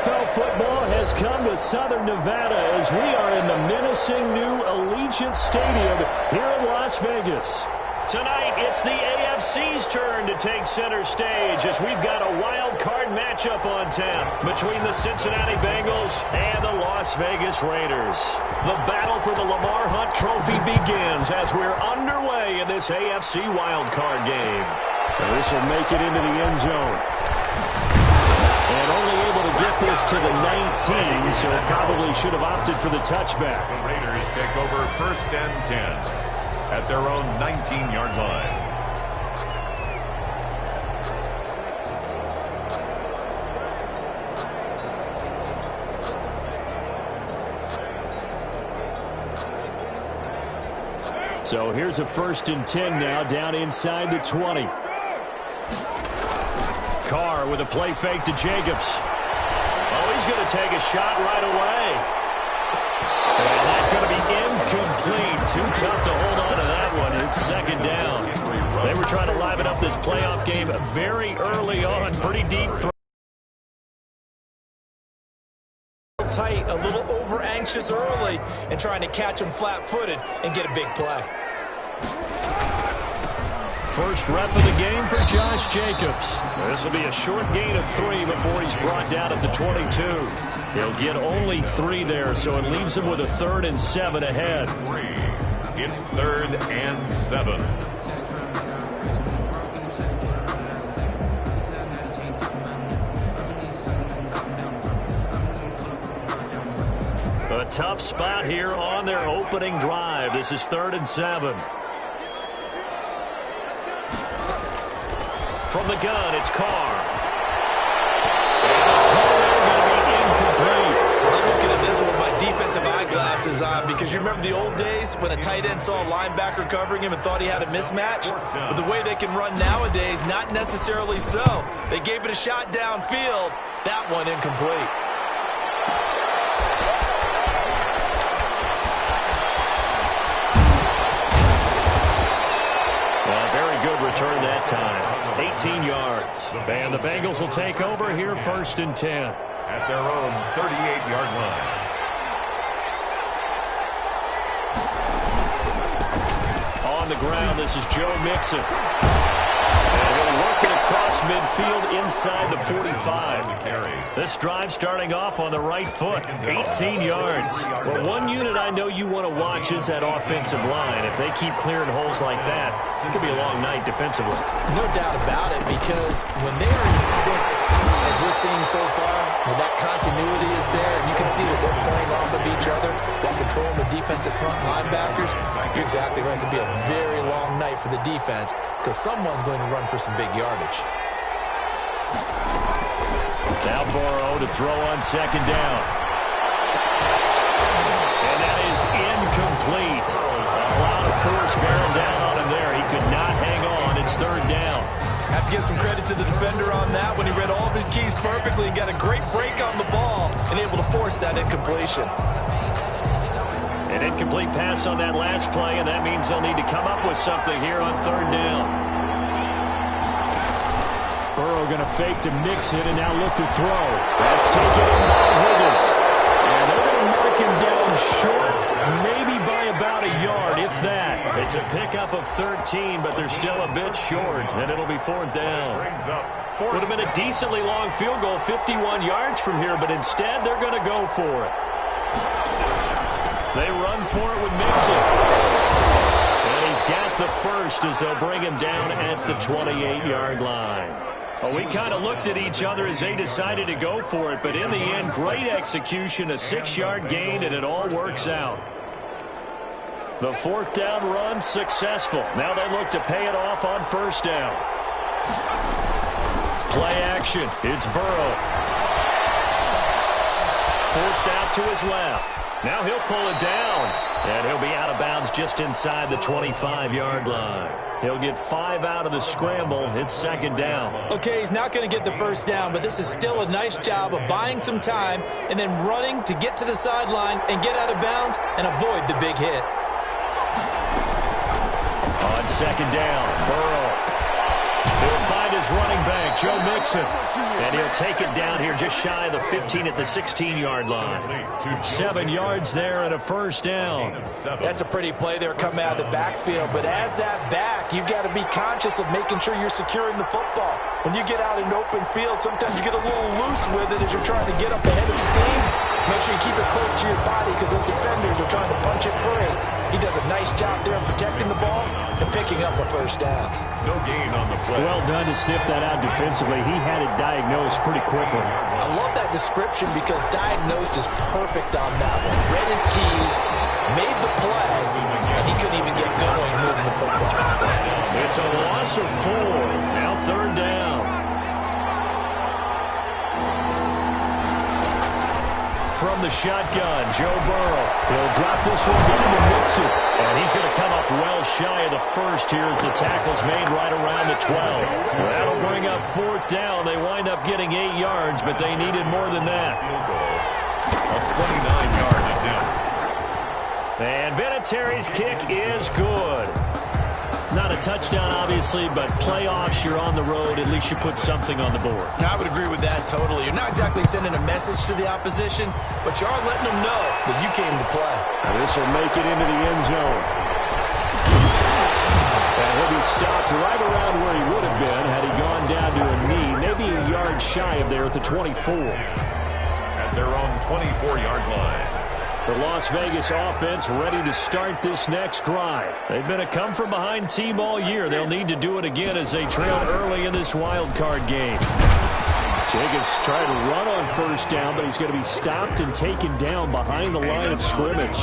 NFL football has come to Southern Nevada as we are in the menacing new Allegiant Stadium here in Las Vegas. Tonight, it's the AFC's turn to take center stage as we've got a wild card matchup on tap between the Cincinnati Bengals and the Las Vegas Raiders. The battle for the Lamar Hunt Trophy begins as we're underway in this AFC wild card game. Now this will make it into the end zone. And only able to get this to the 19, so probably should have opted for the touchback. The Raiders take over 1st and 10 at their own 19-yard line. So here's a 1st and 10 now, down inside the 20. Carr with a play fake to Jacobs. Oh, he's going to take a shot right away. And that's going to be incomplete. Too tough to hold on to that one. It's 2nd down. They were trying to liven up this playoff game very early on. Pretty deep throw. Tight, a little over anxious early, and trying to catch him flat-footed and get a big play. First rep of the game for Josh Jacobs. This will be a short gain of 3 before he's brought down at the 22. He'll get only 3 there, so it leaves him with a 3rd and 7 ahead. It's 3rd and 7. A tough spot here on their opening drive. This is 3rd and 7. From the gun, it's Carr. And the throw there going to be incomplete. I'm looking at this with my defensive eyeglasses on because you remember the old days when a tight end saw a linebacker covering him and thought he had a mismatch? But the way they can run nowadays, not necessarily so. They gave it a shot downfield. That one incomplete. Return that time. 18 yards. And the Bengals will take over here 1st and 10. At their own 38-yard line. On the ground, this is Joe Mixon. And he'll work it across midfield inside the 45. This drive starting off on the right foot. 18 yards. Well, one unit I know you want to watch is that offensive line. If they keep clearing holes like that, it could be a long night defensively. No doubt about it, because when they are in sync, as we're seeing so far, when that continuity is there, and you can see that they're playing off of each other while controlling the defensive front linebackers, you're exactly right. It could be a very long night for the defense because someone's going to run for some big yardage. Now Burrow to throw on 2nd down. And that is incomplete. force bearing down on him there. He could not hang on. It's third down. Have to give some credit to the defender on that when he read all of his keys perfectly and got a great break on the ball and able to force that incompletion. An incomplete pass on that last play, and that means they'll need to come up with something here on third down. Burrow going to fake to Mixon and now look to throw. That's taken in by Higgins. And they're going to mark him down short, maybe by about a yard, if that. It's a pickup of 13, but they're still a bit short, and it'll be fourth down. Would have been a decently long field goal, 51 yards from here, but instead they're going to go for it. They run for it with Mixon. And he's got the first as they'll bring him down at the 28-yard line. Well, we kind of looked at each other as they decided to go for it, but in the end, great execution, a 6-yard gain, and it all works out. The fourth down run successful. Now they look to pay it off on first down. Play action. It's Burrow. Forced out to his left. Now he'll pull it down, and he'll be out of bounds just inside the 25-yard line. He'll get 5 out of the scramble. It's second down. Okay, he's not going to get the first down, but this is still a nice job of buying some time and then running to get to the sideline and get out of bounds and avoid the big hit. On second down, Burrow. He'll find his running back, Joe Mixon. And he'll take it down here just shy of the 15 at the 16-yard line. 7 yards there and a first down. That's a pretty play there coming out of the backfield. But as that back, you've got to be conscious of making sure you're securing the football. When you get out in open field, sometimes you get a little loose with it as you're trying to get up ahead of steam. Make sure you keep it close to your body because those defenders are trying to punch it free. He does a nice job there of protecting the ball and picking up a first down. No gain on the play. Well done to sniff that out defensively. He had it diagnosed pretty quickly. I love that description because diagnosed is perfect on that one. Read his keys, made the play, and he couldn't even get going moving the football. It's a loss of 4. Now third down. From the shotgun, Joe Burrow. He'll drop this one down to Mixon. And he's going to come up well shy of the first here as the tackle's made right around the 12. That'll bring up fourth down. They wind up getting 8 yards, but they needed more than that. A 29-yard attempt. And Vinatieri's kick is good. Not a touchdown, obviously, but playoffs, you're on the road. At least you put something on the board. I would agree with that totally. You're not exactly sending a message to the opposition, but you are letting them know that you came to play. This will make it into the end zone. And he'll be stopped right around where he would have been had he gone down to a knee, maybe a yard shy of there at the 24. At their own 24-yard line. The Las Vegas offense ready to start this next drive. They've been a come-from-behind team all year. They'll need to do it again as they trail early in this wild card game. Jacobs tried to run on first down, but he's going to be stopped and taken down behind the line of scrimmage.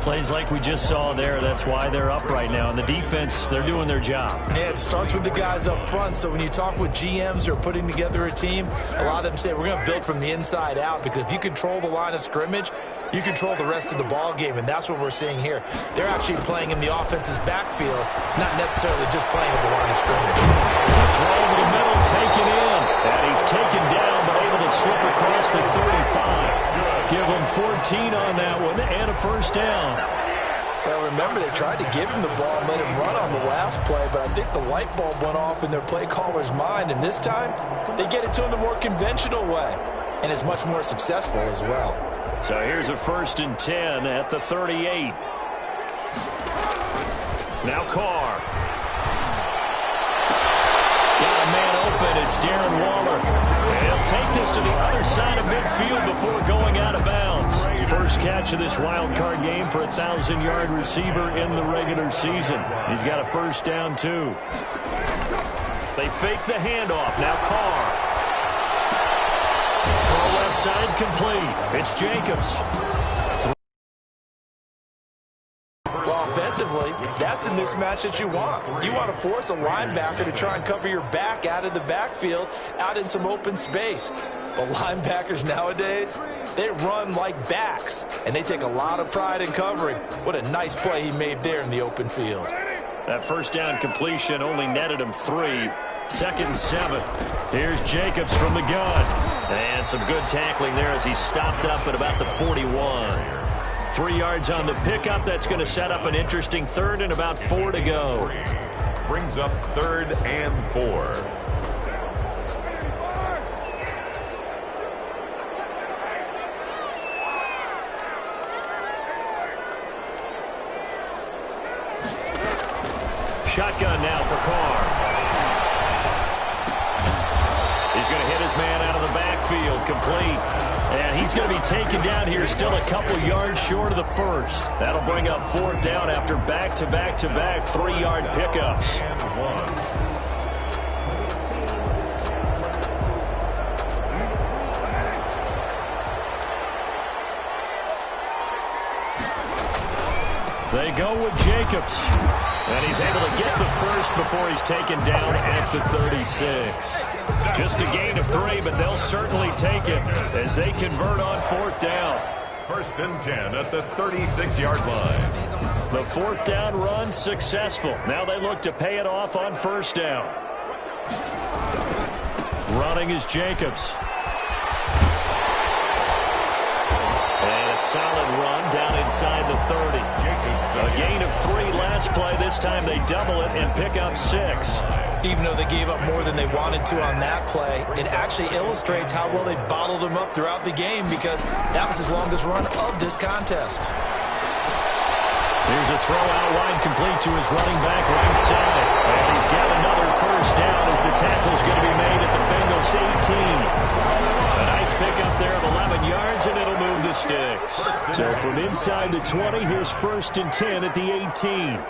Plays like we just saw there. That's why they're up right now. And the defense, they're doing their job. Yeah, it starts with the guys up front. So when you talk with GMs who are putting together a team, a lot of them say we're going to build from the inside out because if you control the line of scrimmage, you control the rest of the ball game, and that's what we're seeing here. They're actually playing in the offense's backfield, not necessarily just playing at the line of scrimmage. The throw over the middle, taken in. And he's taken down, but able to slip across the 35. Give him 14 on that one and a first down. Well, remember, they tried to give him the ball and let him run on the last play, but I think the light bulb went off in their play caller's mind, and this time they get it to him the more conventional way, and it's much more successful as well. So here's a 1st and 10 at the 38. Now Carr. Got a man open. It's Darren Waller. And he'll take this to the other side of midfield before going out of bounds. First catch of this wild card game for a 1,000-yard receiver in the regular season. He's got a first down, too. They fake the handoff. Now Carr. Throw left side complete. It's Jacobs. Well, offensively, that's the mismatch that you want. You want to force a linebacker to try and cover your back out of the backfield, out in some open space. But linebackers nowadays, They run like backs, and they take a lot of pride in covering. What a nice play he made there in the open field. That first down completion only netted him 3. 2nd and 7. Here's Jacobs from the gun. And some good tackling there as he stopped up at about the 41. 3 yards on the pickup. That's going to set up an interesting 3rd and about 4 to go. Brings up 3rd and 4. Shotgun now for Carr. He's going to hit his man out of the backfield, complete. And he's going to be taken down here, still a couple yards short of the first. That'll bring up 4th down after back-to-back-to-back 3-yard pickups. They go with Jacobs. And he's able to get the first before he's taken down at the 36. Just a gain of 3, but they'll certainly take it as they convert on 4th down. 1st and 10 at the 36-yard line. The 4th down run successful. Now they look to pay it off on 1st down. Running is Jacobs. And a solid run down inside the 30. A gain of 3 last play. This time they double it and pick up 6. Even though they gave up more than they wanted to on that play, it actually illustrates how well they bottled him up throughout the game because that was his longest run of this contest. Here's a throw out wide complete to his running back right side. And he's got another first down as the tackle's going to be made at the Bengals 18. A nice pickup there of 11 yards, and it'll move the sticks. So from inside the 20, here's 1st and 10 at the 18.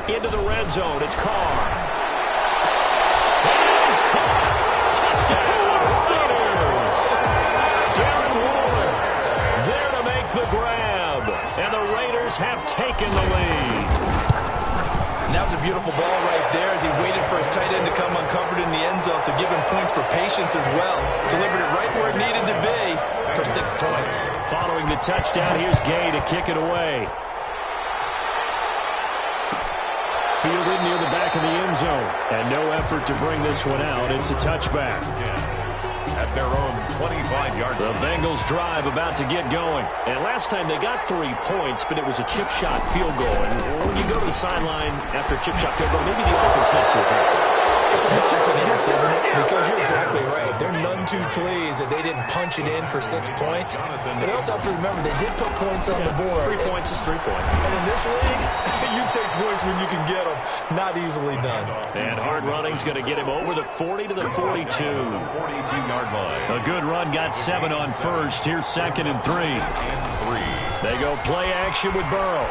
Into the red zone, it's Carr. Here's Carr. Touchdown, Raiders. Darren Waller there to make the grab. And the Raiders have taken the lead. And that was a beautiful ball right there as he waited for his tight end to come uncovered in the end zone, so give him points for patience as well. Delivered it right where it needed to be for 6 points. Following the touchdown, here's Gay to kick it away. Fielded near the back of the end zone. And no effort to bring this one out. It's a touchback. At their own 25-yard line. The Bengals drive about to get going. And last time they got 3 points, but it was a chip shot field goal. And when you go to the sideline after a chip shot field goal, maybe the offense not too happy. It's a nod to the hip, isn't it? Because you're exactly right. They're none too pleased that they didn't punch it in for 6 points. But they also have to remember they did put points on the board. 3 points is 3 points. And in this league, you take points when you can get them. Not easily done. And hard running's going to get him over the 40 to the 42. 42-yard line. A good run got 7 on first. Here's 2nd and 3. They go play action with Burrow.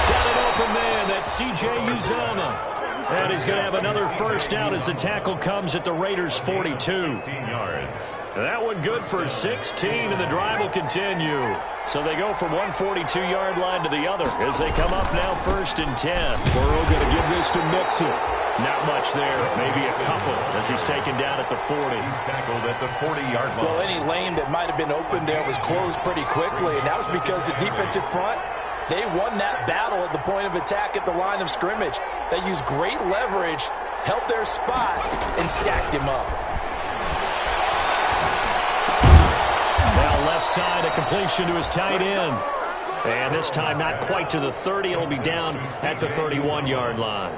Got an open man. That's C.J. Uzomah. And he's going to have another first down as the tackle comes at the Raiders' 42. 16 yards. That one good for 16, and the drive will continue. So they go from one 42-yard line to the other as they come up now 1st and 10. Burrow going to give this to Mixon. Not much there, maybe a couple as he's taken down at the 40. He's tackled at the 40-yard line. Well, any lane that might have been open there was closed pretty quickly, and that was because the defensive front, they won that battle at the point of attack at the line of scrimmage. They used great leverage, held their spot, and stacked him up. Now left side, a completion to his tight end. And this time not quite to the 30. It'll be down at the 31-yard line.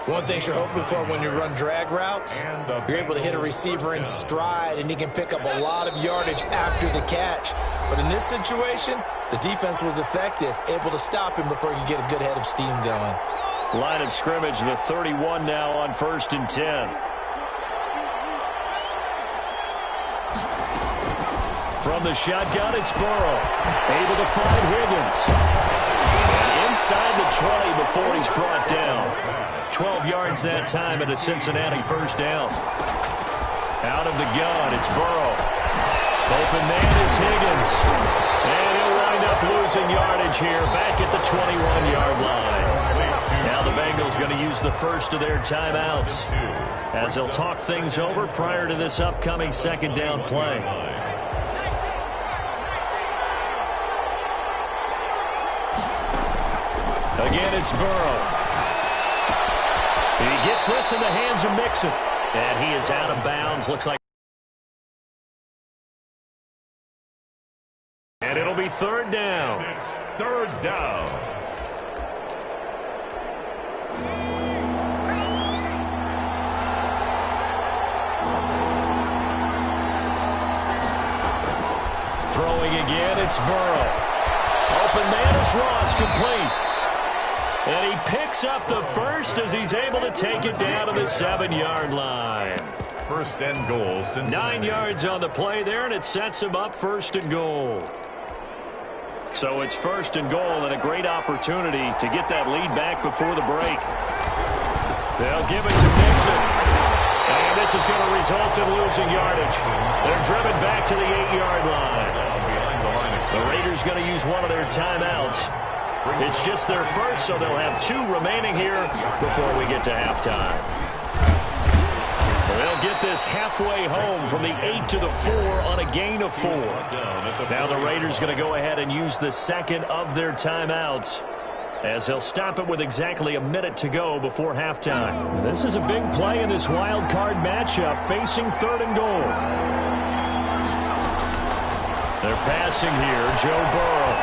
One thing you're hoping for when you run drag routes, you're able to hit a receiver in stride, and he can pick up a lot of yardage after the catch. But in this situation, the defense was effective, able to stop him before he could get a good head of steam going. Line of scrimmage, the 31 now on 1st and 10. From the shotgun, it's Burrow. Able to find Higgins. And inside the 20 before he's brought down. 12 yards that time at a Cincinnati first down. Out of the gun, it's Burrow. Open man is Higgins. And he'll run wind up losing yardage here back at the 21-yard line. Now the Bengals going to use the first of their timeouts as they'll talk things over prior to this upcoming second down play. Again, it's Burrow. He gets this in the hands of Mixon. And he is out of bounds. Looks like. And it'll be third down. It's third down. Throwing again, it's Burrow. Open man is Ross, complete. And he picks up the first as he's able to take it down to the 7-yard line. First and goal. 9 yards on the play there, and it sets him up first and goal. So it's first and goal, and a great opportunity to get that lead back before the break. They'll give it to Mixon. And this is going to result in losing yardage. They're driven back to the 8-yard line. The Raiders going to use one of their timeouts. It's just their first, so they'll have 2 remaining here before we get to halftime. They'll get this halfway home from the 8 to the 4 on a gain of 4. Now the Raiders going to go ahead and use the second of their timeouts as they'll stop it with exactly a minute to go before halftime. This is a big play in this wild card matchup facing third and goal. They're passing here, Joe Burrow.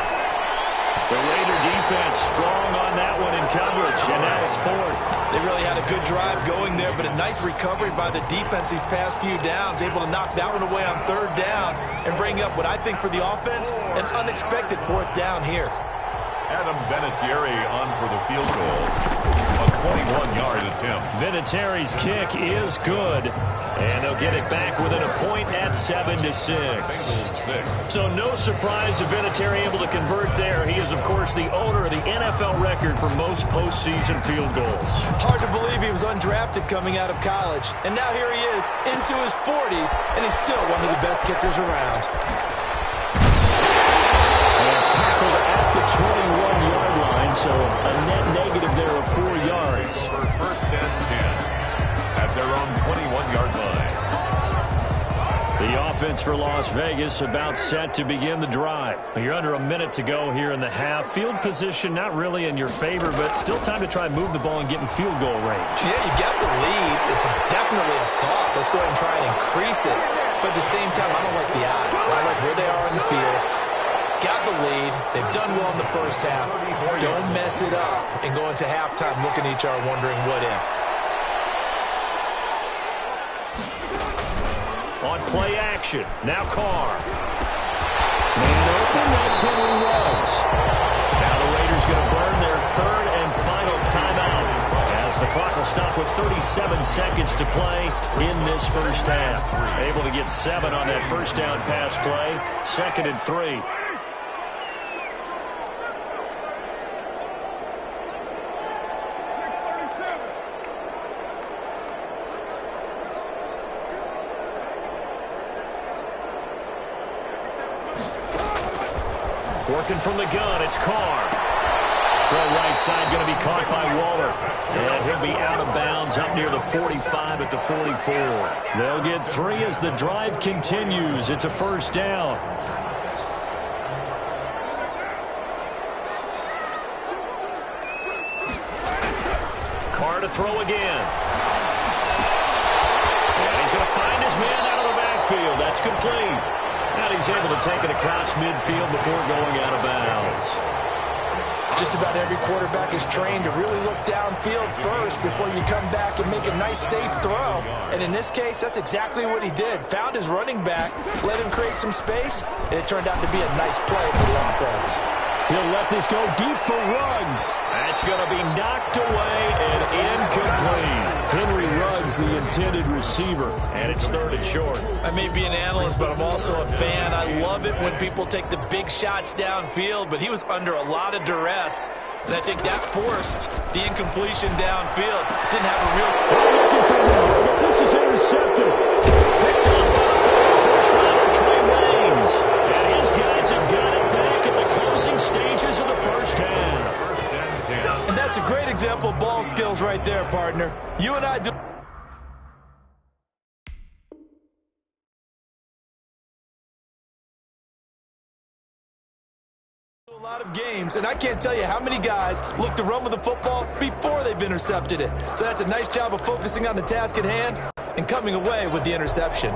The Raider defense strong on that one in coverage, and now it's fourth. They really had a good drive going there, but a nice recovery by the defense these past few downs, able to knock that one away on third down and bring up what I think for the offense, an unexpected fourth down here. Adam Vinatieri on for the field goal. A 21-yard attempt. Vinatieri's kick is good, and they'll get it back within a point at 7-6. So no surprise if Vinatieri able to convert there. He is, of course, the owner of the NFL record for most postseason field goals. Hard to believe he was undrafted coming out of college, and now here he is into his 40s, and he's still one of the best kickers around. And tackled at the 21-yard line, so a net negative there of 4 yards. First and 10 at their own 21-yard line. The offense for Las Vegas about set to begin the drive. You're under a minute to go here in the half. Field position not really in your favor, but still time to try and move the ball and get in field goal range. Yeah, you got the lead. It's definitely a thought. Let's go ahead and try and increase it. But at the same time, I don't like the odds. I like where they are in the field. Got the lead. They've done well in the first half. Don't mess it up and go into halftime looking at each other wondering what if. On play action, now Carr. Man open, that's Henry Ruggs. Now the Raiders going to burn their third and final timeout as the clock will stop with 37 seconds to play in this first half. Able to get 7 on that first down pass play. 2nd and 3. Working from the gun, it's Carr. Throw right side going to be caught by Waller. And he'll be out of bounds up near the 45 at the 44. They'll get 3 as the drive continues. It's a first down. Carr to throw again. And he's going to find his man out of the backfield. That's complete. And he's able to take it across midfield before going out of bounds. Just about every quarterback is trained to really look downfield first before you come back and make a nice, safe throw. And in this case, that's exactly what he did. Found his running back, let him create some space, and it turned out to be a nice play for the offense. He'll let this go deep for Ruggs. That's going to be knocked away and incomplete. Henry Ruggs, the intended receiver, and it's 3rd and short. I may be an analyst, but I'm also a fan. I love it when people take the big shots downfield, but he was under a lot of duress, and I think that forced the incompletion downfield. Didn't have a real... Looking for one, but this is intercepted. Picked up by the first rounder, Trey Waynes. And his guys have got it back at the clock. closing stages of the first half. First and 10. And that's a great example of ball skills right there, partner. You and I do a lot of games, and I can't tell you how many guys look to run with the football before they've intercepted it. So that's a nice job of focusing on the task at hand and coming away with the interception.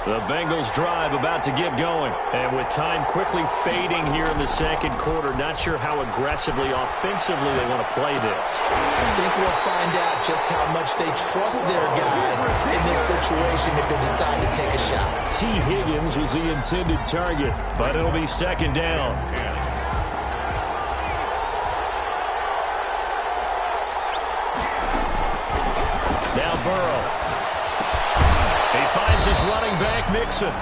The Bengals drive about to get going. And with time quickly fading here in the second quarter, not sure how aggressively, offensively they want to play this. I think we'll find out just how much they trust their guys in this situation if they decide to take a shot. T. Higgins was the intended target, but it'll be second down. Now Burrow. He finds his running back, Mixon.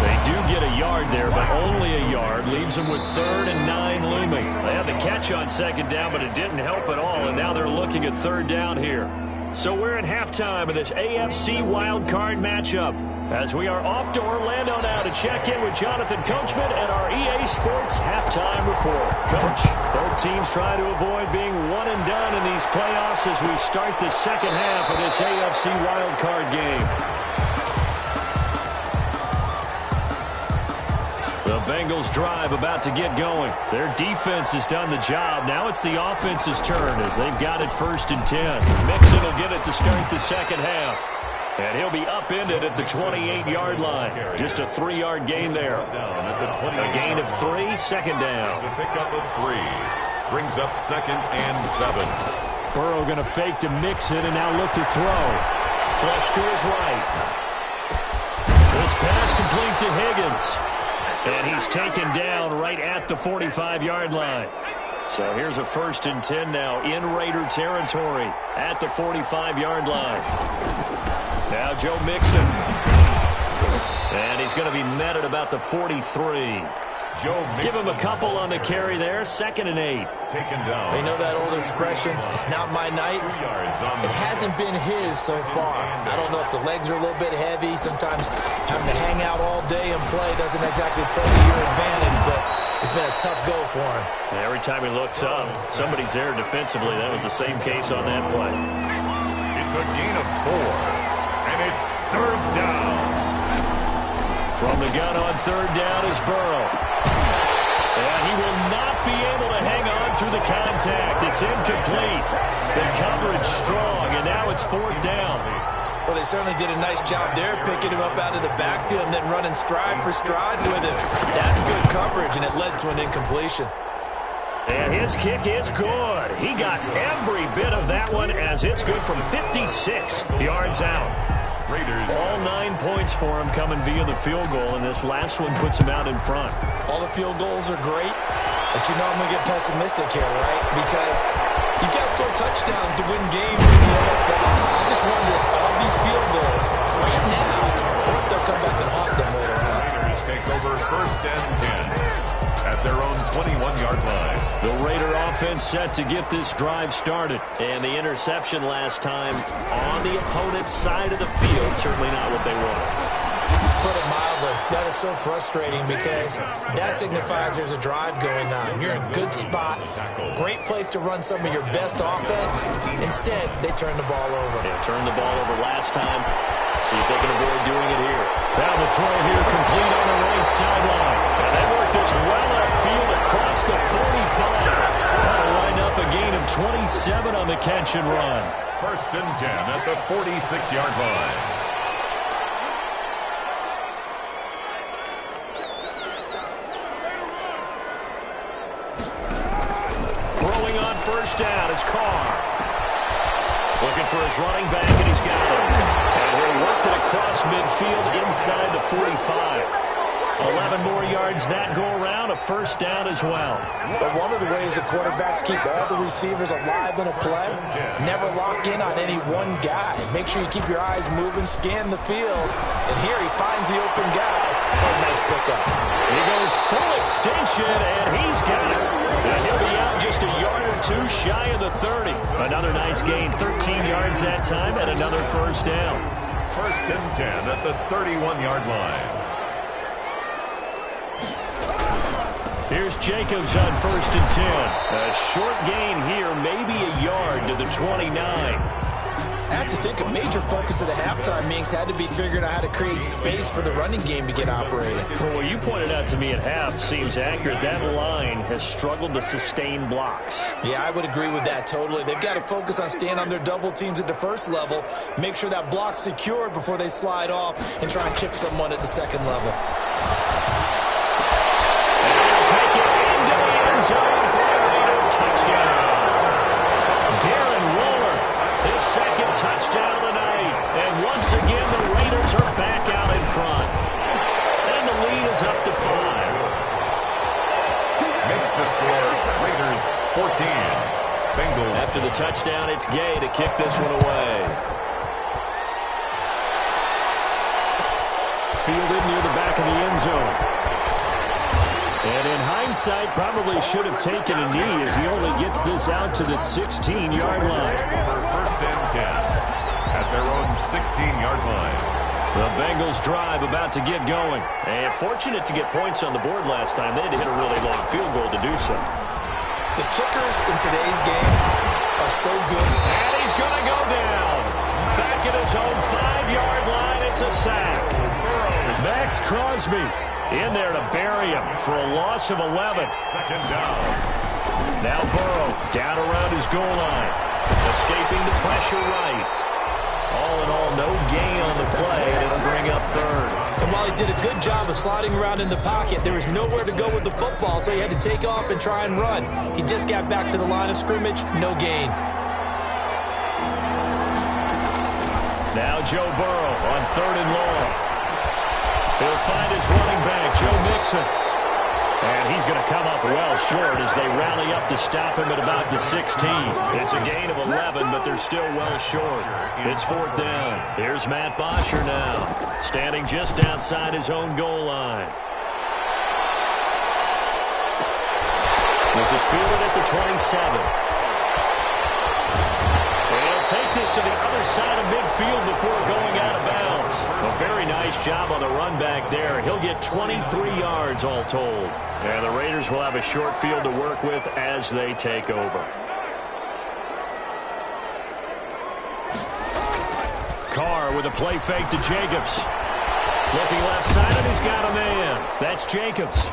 They do get a yard there, but only a yard. Leaves them with 3rd and 9 looming. They had the catch on second down, but it didn't help at all, and now they're looking at 3rd down here. So we're at halftime of this AFC wildcard matchup as we are off to Orlando now to check in with Jonathan Coachman and our EA Sports halftime report. Coach, both teams try to avoid being one and done in these playoffs as we start the second half of this AFC wildcard game. The Bengals drive about to get going. Their defense has done the job. Now it's the offense's turn as they've got it 1st and 10. Mixon will get it to start the second half. And he'll be upended at the 28-yard line. Just a 3-yard gain there. A gain of 3, second down. It's a pickup of 3. Brings up 2nd and 7. Burrow going to fake to Mixon and now look to throw. Flush to his right. This pass complete to Higgins. And he's taken down right at the 45-yard line. So here's a 1st and 10 now in Raider territory at the 45-yard line. Now Joe Mixon. And he's going to be met at about the 43. Give him a couple on the carry there. 2nd and 8. Taken down. They know that old expression, it's not my night. It hasn't been his so far. I don't know if the legs are a little bit heavy. Sometimes having to hang out all day and play doesn't exactly play to your advantage, but it's been a tough go for him. Every time he looks up, somebody's there defensively. That was the same case on that play. It's a gain of 4, and it's 3rd down. From the gun on 3rd down is Burrow. And he will not be able to hang on through the contact. It's incomplete. The coverage strong, and now it's 4th down. Well, they certainly did a nice job there, picking him up out of the backfield and then running stride for stride with him. That's good coverage, and it led to an incompletion. And his kick is good. He got every bit of that one as it's good from 56 yards out. Raiders. All 9 points for him coming via the field goal, and this last one puts him out in front. All the field goals are great, but you know I'm going to get pessimistic here, right? Because you got to score touchdowns to win games in the NFL. I just wonder if all these field goals right now, or if they'll come back and haunt them later on. Raiders take over 1st and 10 at their own 21-yard line. The Raider offense set to get this drive started. And the interception last time on the opponent's side of the field, certainly not what they wanted. Put it mildly, that is so frustrating because that signifies there's a drive going on. You're in a good spot, great place to run some of your best offense. Instead, they turn the ball over. They turned the ball over last time. See if they can avoid doing it here. Now the throw here complete on the right sideline. And they work this well upfield across the 45. That'll line up a gain of 27 on the catch and run. 1st and 10 at the 46-yard line. Throwing on 1st down is Carr. Looking for his running back, and he's got him. And he'll work it across midfield inside the 45. 11 more yards that go around, a 1st down as well. But one of the ways the quarterbacks keep all the receivers alive in a play, never lock in on any one guy. Make sure you keep your eyes moving, scan the field. And here he finds the open guy for a nice pickup. He goes full extension, and he's got it. And he'll be out just a yard or 2 shy of the 30. Another nice gain, 13 yards that time, and another 1st down. 1st and 10 at the 31-yard line. Here's Jacobs on 1st and 10. A short gain here, maybe a yard to the 29. I have to think a major focus of the halftime meetings had to be figuring out how to create space for the running game to get operating. Well, what you pointed out to me at half seems accurate. That line has struggled to sustain blocks. Yeah, I would agree with that totally. They've got to focus on staying on their double teams at the first level, make sure that block's secured before they slide off and try and chip someone at the second level. And take it into the end zone for a Raider touchdown. Darren Waller, his second touchdown of the night. And once again, the Raiders are back out in front. And the lead is up to 5. Makes the score Raiders 14. Bengals. After the touchdown, it's Gay to kick this one away. Fielded near the back of the end zone. And in hindsight, probably should have taken a knee as he only gets this out to the 16-yard line. First and 10 at their own 16-yard line. The Bengals drive about to get going. And fortunate to get points on the board last time. They had to hit a really long field goal to do so. The kickers in today's game are so good. And he's going to go down. Back at his own 5-yard line, it's a sack. Max Crosby in there to bury him for a loss of 11. Second down. Now Burrow down around his goal line. Escaping the pressure right. All in all, no gain on the play, and it'll bring up third. And while he did a good job of sliding around in the pocket, there was nowhere to go with the football, so he had to take off and try and run. He just got back to the line of scrimmage, no gain. Now Joe Burrow on 3rd and long. He'll find his running back, Joe Mixon. And he's going to come up well short as they rally up to stop him at about the 16. It's a gain of 11, but they're still well short. It's 4th down. Here's Matt Bosher now, standing just outside his own goal line. This is fielded at the 27. They'll take this to the other side of midfield before going out of bounds. A very nice job on the run back there. He'll get 23 yards all told. And the Raiders will have a short field to work with as they take over. Carr with a play fake to Jacobs. Looking left side, and he's got a man. That's Jacobs.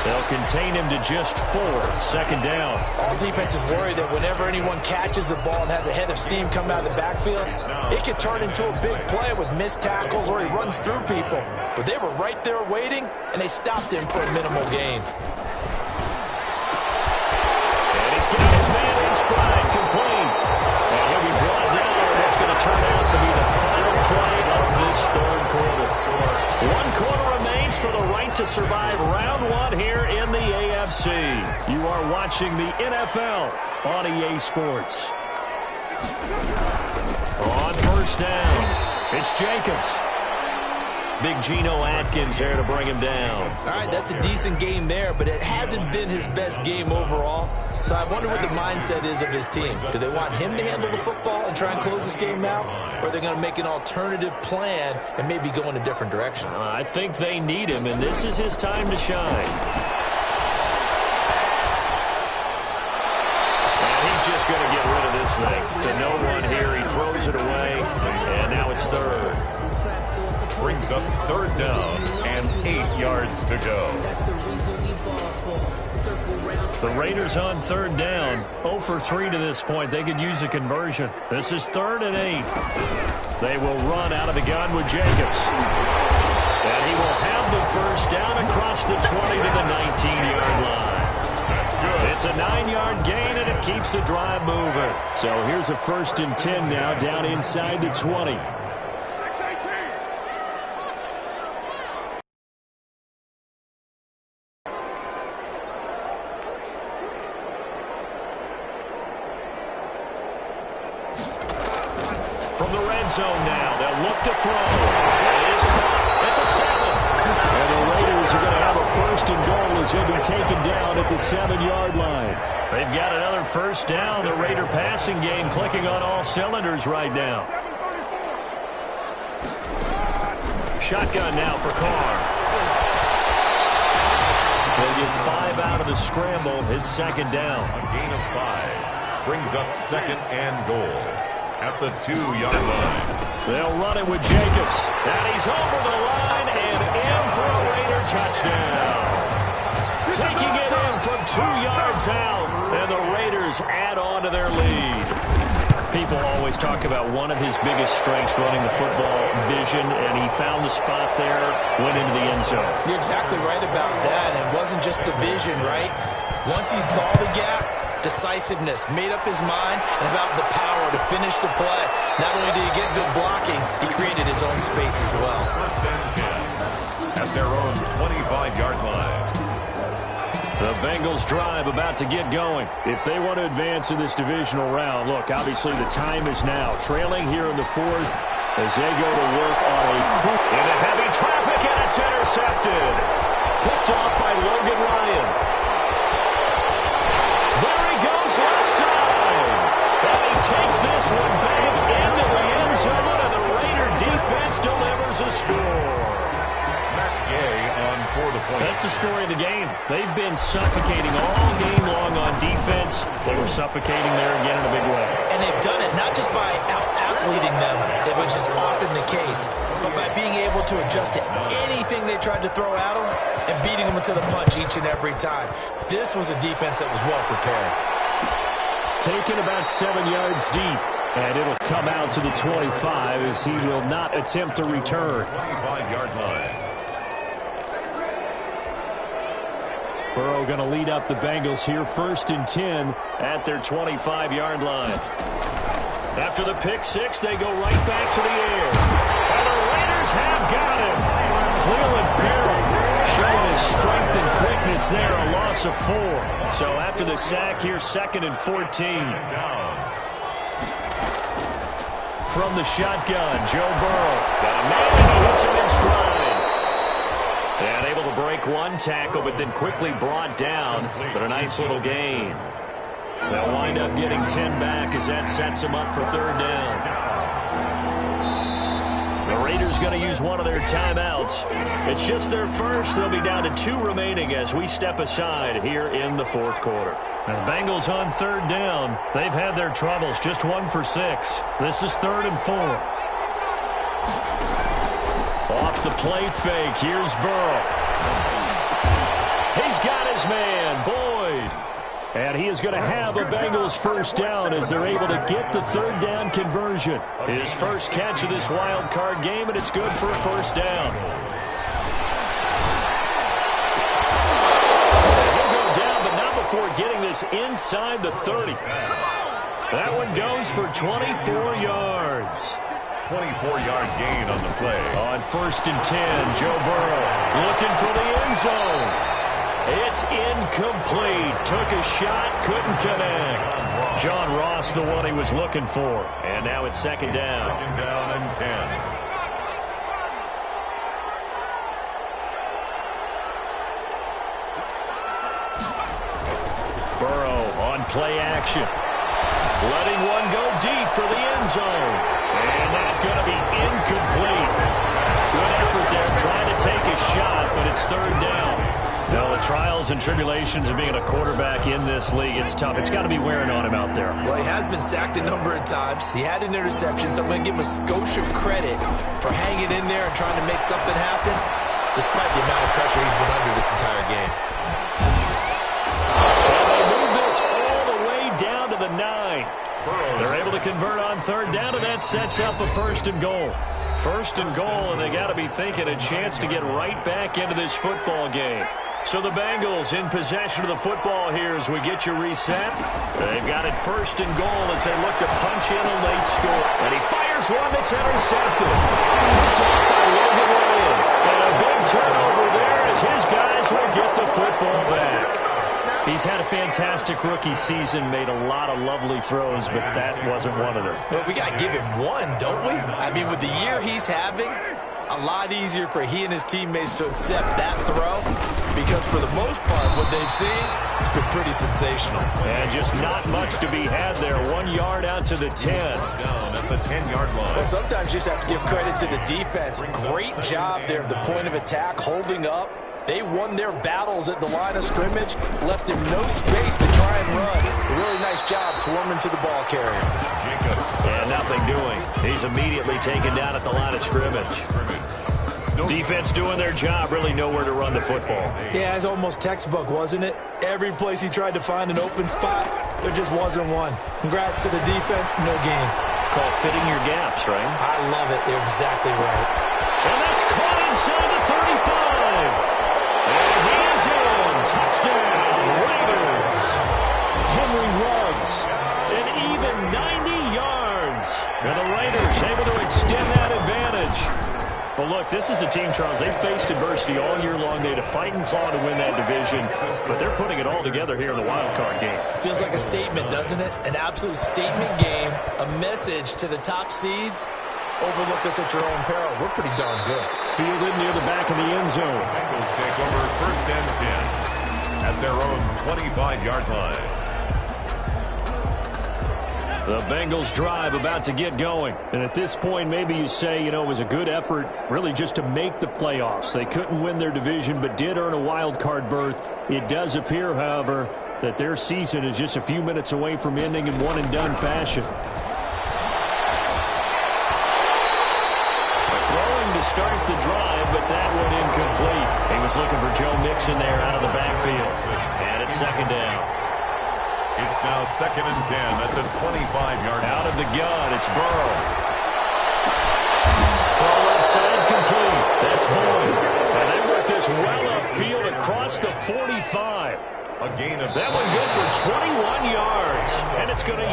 They'll contain him to just 4. 2nd down. All defenses worry that whenever anyone catches the ball and has a head of steam coming out of the backfield, it could turn into a big play with missed tackles or he runs through people. But they were right there waiting, and they stopped him for a minimal gain. And he's got his man in stride, complete. And he'll be brought down, and it's going to turn out to be the final play of this 3rd quarter. 1 quarter remains for the right to survive round 1 here in the AFC. You are watching the NFL on EA Sports. On 1st down, it's Jacobs. Big Geno Atkins there to bring him down. All right, that's a decent game there, but it hasn't been his best game overall. So I wonder what the mindset is of his team. Do they want him to handle the football and try and close this game out? Or are they going to make an alternative plan and maybe go in a different direction? I think they need him, and this is his time to shine. And he's just going to get rid of this thing. To no one here, he throws it away, and now it's 3rd. Brings up 3rd down and 8 yards to go. The Raiders on 3rd down, 0 for 3 to this point. They could use a conversion. This is 3rd and 8. They will run out of the gun with Jacobs. And he will have the 1st down across the 20 to the 19-yard line. That's good. It's a 9-yard gain, and it keeps the drive moving. So here's a 1st and 10 now down inside the 20. From the red zone now, they'll look to throw. It is caught at the 7. And the Raiders are going to have a 1st and goal as he'll be taken down at the 7-yard line. They've got another 1st down. The Raider passing game clicking on all cylinders right now. Shotgun now for Carr. They'll get 5 out of the scramble. It's second down. A gain of 5 brings up second and goal at the 2-yard line. They'll run it with Jacobs. And he's over the line and in for a Raider touchdown. Taking it in from 2 yards out. And the Raiders add on to their lead. People always talk about one of his biggest strengths running the football, vision, and he found the spot there, went into the end zone. You're exactly right about that. It wasn't just the vision, right? Once he saw the gap, decisiveness, made up his mind, and about the power to finish the play. Not only did he get good blocking, he created his own space as well. First and 10 at their own 25-yard line. The Bengals drive about to get going. If they want to advance in this divisional round, look, obviously the time is now. Trailing here in the 4th as they go to work on a crew. Into heavy traffic, and it's intercepted. Picked off by Logan Ryan. There he goes, left side. And he takes this one back into the end zone, and the Raider defense delivers a score. That's the story of the game. They've been suffocating all game long on defense. They were suffocating there again in a big way. And they've done it not just by out-athleting them, which is often the case, but by being able to adjust to anything they tried to throw at them and beating them to the punch each and every time. This was a defense that was well prepared. Taken about 7 yards deep, and it'll come out to the 25 as he will not attempt to return. 25-yard line. Burrow going to lead up the Bengals here, 1st and 10 at their 25-yard line. After the pick six, they go right back to the air. And the Raiders have got him. Cleveland Farrell showing his strength and quickness there, a loss of 4. So after the sack here, 2nd and 14. From the shotgun, Joe Burrow. Got a man, and he hits him in stride. And able to break one tackle, but then quickly brought down. But a nice little gain. They'll wind up getting 10 back as that sets them up for 3rd down. The Raiders going to use one of their timeouts. It's just their first. They'll be down to 2 remaining as we step aside here in the 4th quarter. Now, the Bengals on 3rd down. They've had their troubles. Just 1 for 6. This is 3rd and 4. Off the play fake, here's Burrow. He's got his man, Boyd. And he is going to have a Bengals 1st down as they're able to get the 3rd down conversion. His first catch of this wild card game, and it's good for a 1st down. He'll go down, but not before getting this inside the 30. That one goes for 24 yards. 24-yard gain on the play. On 1st and 10, Joe Burrow looking for the end zone. It's incomplete. Took a shot, couldn't connect. John Ross, the one he was looking for. And now it's 2nd down. 2nd down and 10. Burrow on play action. Letting one go deep for the end zone. And that's going to be incomplete. Good effort there trying to take a shot, but it's 3rd down. Now, the trials and tribulations of being a quarterback in this league, it's tough. It's got to be wearing on him out there. Well, he has been sacked a number of times. He had an interception, so I'm going to give him a skosh of credit for hanging in there and trying to make something happen, despite the amount of pressure he's been under this entire game. And they move this all the way down to the 9. They're able to convert on 3rd down, and that sets up a 1st and goal. 1st and goal, and they got to be thinking a chance to get right back into this football game. So the Bengals in possession of the football here as we get you reset. They've got it 1st and goal as they look to punch in a late score. And he fires one that's intercepted. Picked off by Logan Ryan. And a big turnover there as his guys will get the football back. He's had a fantastic rookie season, made a lot of lovely throws, but that wasn't one of them. Well, we got to give him one, don't we? I mean, with the year he's having, a lot easier for he and his teammates to accept that throw because for the most part, what they've seen, it's been pretty sensational. And just not much to be had there. 1 yard out to the 10. Down at the 10-yard line. Well, sometimes you just have to give credit to the defense. Great job there at the point of attack, holding up, They won their battles at the line of scrimmage, left him no space to try and run. A really nice job swarming to the ball carrier. And nothing doing. He's immediately taken down at the line of scrimmage. Defense doing their job, really nowhere to run the football. Yeah, it's almost textbook, wasn't it? Every place he tried to find an open spot, there just wasn't one. Congrats to the defense, no gain. Call fitting your gaps, right? I love it. They're exactly right. And that's caught inside the 35. And he is in. Touchdown, Raiders. Henry Ruggs, an even 90 yards. And the Raiders able to extend that advantage. Well, look, this is a team, Charles, they've faced adversity all year long. They had to fight and claw to win that division, but they're putting it all together here in the wild card game. Feels like a statement, doesn't it? An absolute statement game, a message to the top seeds. Overlook us at your own peril. We're pretty darn good. Fielded near the back of the end zone. Bengals take over 1st and 10 at their own 25-yard line. The Bengals drive about to get going. And at this point, maybe you say, you know, it was a good effort really just to make the playoffs. They couldn't win their division but did earn a wild card berth. It does appear, however, that their season is just a few minutes away from ending in one-and-done fashion. Throwing to start the drive, but that one incomplete. He was looking for Joe Mixon there out of the backfield. And it's 2nd down. It's now 2nd and 10 at the 25-yard line. Out of the gun, it's Burrow. Throw left side complete. That's Boyd. And they work this well upfield across the 45. A gain of that one good for 21 yards. And it's going to